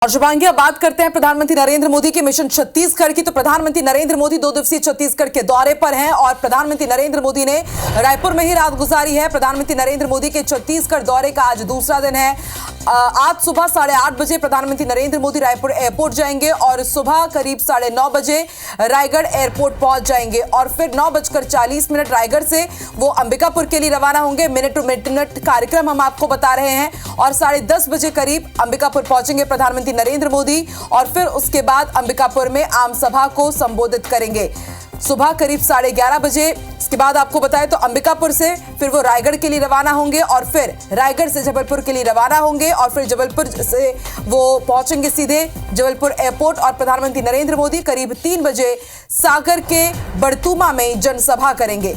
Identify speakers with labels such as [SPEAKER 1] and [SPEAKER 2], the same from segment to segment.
[SPEAKER 1] और शुभांगी, अब बात करते हैं प्रधानमंत्री नरेंद्र मोदी के मिशन छत्तीसगढ़ की। तो प्रधानमंत्री नरेंद्र मोदी 2 दिवसीय छत्तीसगढ़ के दौरे पर हैं और प्रधानमंत्री नरेंद्र मोदी ने रायपुर में ही रात गुजारी है। प्रधानमंत्री नरेंद्र मोदी के छत्तीसगढ़ दौरे का आज दूसरा दिन है। आज सुबह 8:30 बजे प्रधानमंत्री नरेंद्र मोदी रायपुर एयरपोर्ट जाएंगे और सुबह करीब 9:30 बजे रायगढ़ एयरपोर्ट पहुंच जाएंगे और फिर 9:40 रायगढ़ से वो अंबिकापुर के लिए रवाना होंगे। मिनट टू मिनट कार्यक्रम हम आपको बता रहे हैं और 10:30 बजे करीब अंबिकापुर पहुंचेंगे प्रधानमंत्री नरेंद्र मोदी और फिर उसके बाद अंबिकापुर में आम सभा को संबोधित करेंगे सुबह करीब 11:30 बजे। इसके बाद आपको बताएं तो अंबिकापुर से फिर वो रायगढ़ के लिए रवाना होंगे और फिर रायगढ़ से जबलपुर के लिए रवाना होंगे और फिर जबलपुर से वो पहुंचेंगे सीधे जबलपुर एयरपोर्ट और प्रधानमंत्री नरेंद्र मोदी करीब 3 बजे सागर के बड़तुमा में जनसभा करेंगे।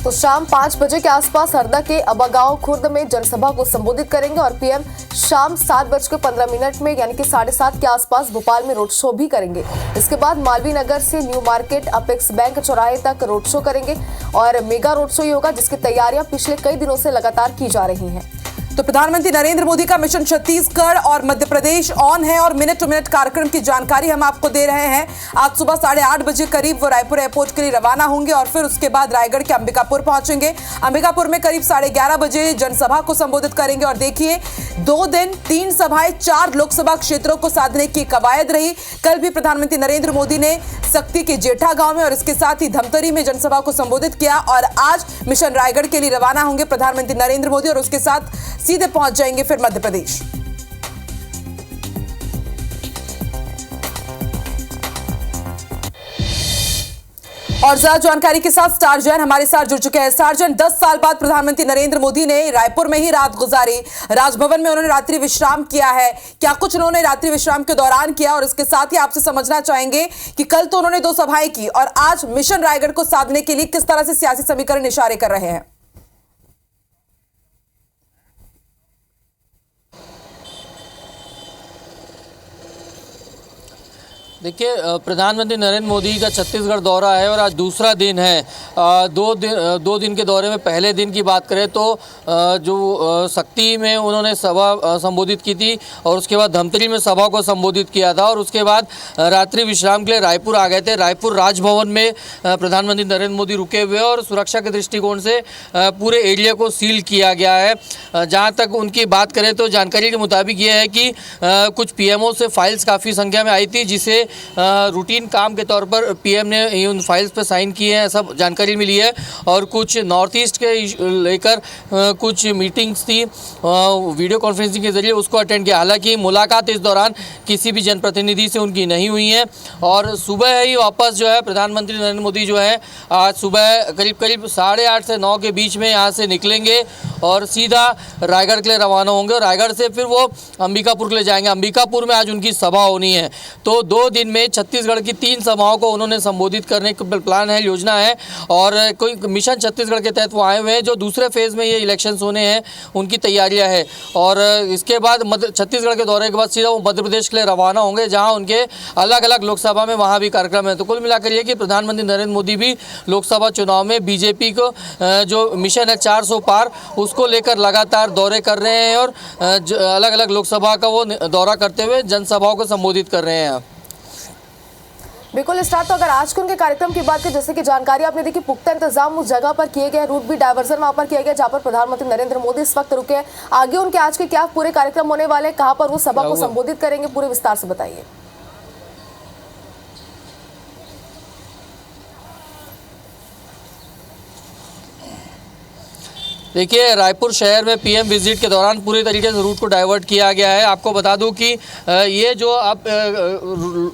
[SPEAKER 2] तो शाम 5 बजे के आसपास हरदा के अबागांव खुर्द में जनसभा को संबोधित करेंगे और पीएम शाम 7:15 में यानी कि 7:30 के आसपास भोपाल में रोड शो भी करेंगे। इसके बाद मालवीय नगर से न्यू मार्केट अपेक्स बैंक चौराहे तक रोड शो करेंगे और मेगा रोड शो ही होगा, जिसकी तैयारियां पिछले कई दिनों से लगातार की जा रही हैं।
[SPEAKER 1] तो प्रधानमंत्री नरेंद्र मोदी का मिशन छत्तीसगढ़ और मध्य प्रदेश ऑन है और मिनट टू मिनट कार्यक्रम की जानकारी हम आपको दे रहे हैं। आज सुबह 8:30 बजे करीब वो रायपुर एयरपोर्ट के लिए रवाना होंगे और फिर उसके बाद रायगढ़ के अंबिकापुर पहुंचेंगे। अंबिकापुर में करीब 11:30 बजे जनसभा को संबोधित करेंगे और देखिए 2 दिन 3 सभाएं 4 लोकसभा क्षेत्रों को साधने की कवायद रही। कल भी प्रधानमंत्री नरेंद्र मोदी ने सक्ती के जेठा गांव में और इसके साथ ही धमतरी में जनसभा को संबोधित किया और आज मिशन रायगढ़ के लिए रवाना होंगे प्रधानमंत्री नरेंद्र मोदी और उसके साथ सीधे पहुंच जाएंगे फिर मध्य प्रदेश। और ज्यादा जानकारी के साथ स्टार जैन हमारे साथ जुड़ चुके हैं। स्टार जैन, 10 साल बाद प्रधानमंत्री नरेंद्र मोदी ने रायपुर में ही रात गुजारी। राजभवन में उन्होंने रात्रि विश्राम किया है। क्या कुछ उन्होंने रात्रि विश्राम के दौरान किया और इसके साथ ही आपसे समझना चाहेंगे कि कल तो उन्होंने 2 सभाएं की और आज मिशन रायगढ़ को साधने के लिए किस तरह से सियासी समीकरण इशारे कर रहे हैं?
[SPEAKER 3] देखिए, प्रधानमंत्री नरेंद्र मोदी का छत्तीसगढ़ दौरा है और आज दूसरा दिन है। 2 दिन के दौरे में पहले दिन की बात करें तो जो सक्ती में उन्होंने सभा संबोधित की थी और उसके बाद धमतरी में सभा को संबोधित किया था और उसके बाद रात्रि विश्राम के लिए रायपुर आ गए थे। रायपुर राजभवन में प्रधानमंत्री नरेंद्र मोदी रुके हुए और सुरक्षा के दृष्टिकोण से पूरे एरिया को सील किया गया है। जहाँ तक उनकी बात करें तो जानकारी के मुताबिक ये है कि कुछ पीएमओ से फाइल्स काफ़ी संख्या में आई थी, जिसे रूटीन काम के तौर पर पीएम ने उन फाइल्स पर साइन किए हैं, सब जानकारी मिली है। और कुछ नॉर्थ ईस्ट के लेकर कुछ मीटिंग्स थी वीडियो कॉन्फ्रेंसिंग के जरिए, उसको अटेंड किया। हालांकि मुलाकात इस दौरान किसी भी जनप्रतिनिधि से उनकी नहीं हुई है और सुबह ही वापस जो है प्रधानमंत्री नरेंद्र मोदी जो है आज सुबह करीब 8:30 से 9 के बीच में यहाँ से निकलेंगे और सीधा रायगढ़ के लिए रवाना होंगे और रायगढ़ से फिर वो अंबिकापुर के लिए जाएंगे। अंबिकापुर में आज उनकी सभा होनी है। तो 2 दिन में छत्तीसगढ़ की 3 सभाओं को उन्होंने संबोधित करने का प्लान है, योजना है और कोई मिशन छत्तीसगढ़ के तहत वो आए हुए हैं। जो दूसरे फेज़ में ये इलेक्शंस होने हैं उनकी तैयारियां है और इसके बाद छत्तीसगढ़ के दौरे के बाद सीधा वो मध्य प्रदेश के लिए रवाना होंगे, जहां उनके अलग अलग लोकसभा में वहां भी कार्यक्रम है। तो कुल मिलाकर ये कि प्रधानमंत्री नरेंद्र मोदी भी लोकसभा चुनाव में बीजेपी को जो मिशन है 400 पार, उसको लेकर लगातार दौरे कर रहे हैं और अलग अलग लोकसभा का वो दौरा करते हुए जनसभाओं को संबोधित कर रहे हैं।
[SPEAKER 2] बिल्कुल स्टार्ट। तो अगर आज के उनके कार्यक्रम की बात करें, जैसे कि जानकारी आपने दी कि पुख्ता इंतजाम उस जगह पर किए गए, रूट भी डायवर्जन वहां पर किया गया जहां पर प्रधानमंत्री नरेंद्र मोदी इस वक्त रुके हैं। आगे उनके आज के क्या पूरे कार्यक्रम होने वाले, कहां पर वो सभा को संबोधित करेंगे, पूरे विस्तार से बताइए।
[SPEAKER 3] देखिए, रायपुर शहर में पीएम विजिट के दौरान पूरी तरीके से रूट को डाइवर्ट किया गया है। आपको बता दूं कि ये जो आप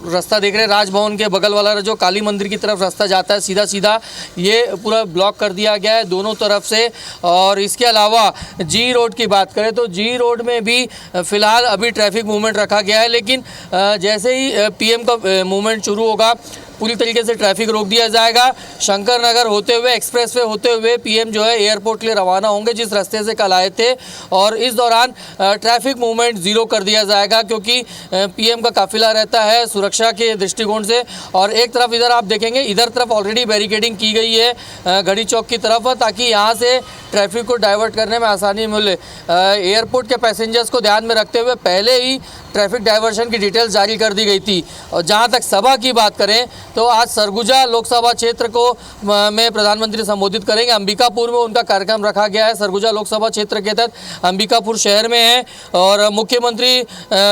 [SPEAKER 3] रास्ता देख रहे हैं राजभवन के बगल वाला, जो काली मंदिर की तरफ रास्ता जाता है सीधा ये पूरा ब्लॉक कर दिया गया है दोनों तरफ से। और इसके अलावा जी रोड की बात करें तो जी रोड में भी फ़िलहाल अभी ट्रैफिक मूवमेंट रखा गया है, लेकिन जैसे ही पीएम का मूवमेंट शुरू होगा पूरी तरीके से ट्रैफिक रोक दिया जाएगा। शंकर नगर होते हुए, एक्सप्रेसवे होते हुए पीएम जो है एयरपोर्ट के लिए रवाना होंगे, जिस रास्ते से कल आए थे, और इस दौरान ट्रैफिक मूवमेंट ज़ीरो कर दिया जाएगा, क्योंकि पीएम का काफिला रहता है सुरक्षा के दृष्टिकोण से। और एक तरफ इधर आप देखेंगे, इधर तरफ ऑलरेडी बैरिकेडिंग की गई है घड़ी चौक की तरफ, ताकि यहाँ से ट्रैफिक को डाइवर्ट करने में आसानी मिले। एयरपोर्ट के पैसेंजर्स को ध्यान में रखते हुए पहले ही ट्रैफिक डाइवर्शन की डिटेल्स जारी कर दी गई थी। और जहां तक सभा की बात करें तो आज सरगुजा लोकसभा क्षेत्र को में प्रधानमंत्री संबोधित करेंगे। अंबिकापुर में उनका कार्यक्रम रखा गया है। सरगुजा लोकसभा क्षेत्र के तहत अंबिकापुर शहर में है, और मुख्यमंत्री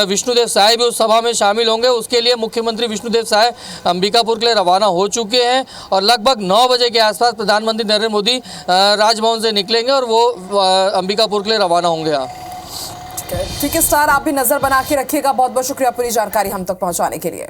[SPEAKER 3] विष्णुदेव साय भी उस सभा में शामिल होंगे। उसके लिए मुख्यमंत्री विष्णुदेव साय अंबिकापुर के लिए रवाना हो चुके हैं, और लगभग 9 बजे के आसपास प्रधानमंत्री नरेंद्र मोदी राजभवन से निकलेंगे और वो अंबिकापुर के लिए रवाना होंगे।
[SPEAKER 1] ठीक है स्टार, आप भी नजर बना के रखिएगा। बहुत बहुत शुक्रिया पूरी जानकारी हम तक पहुंचाने के लिए।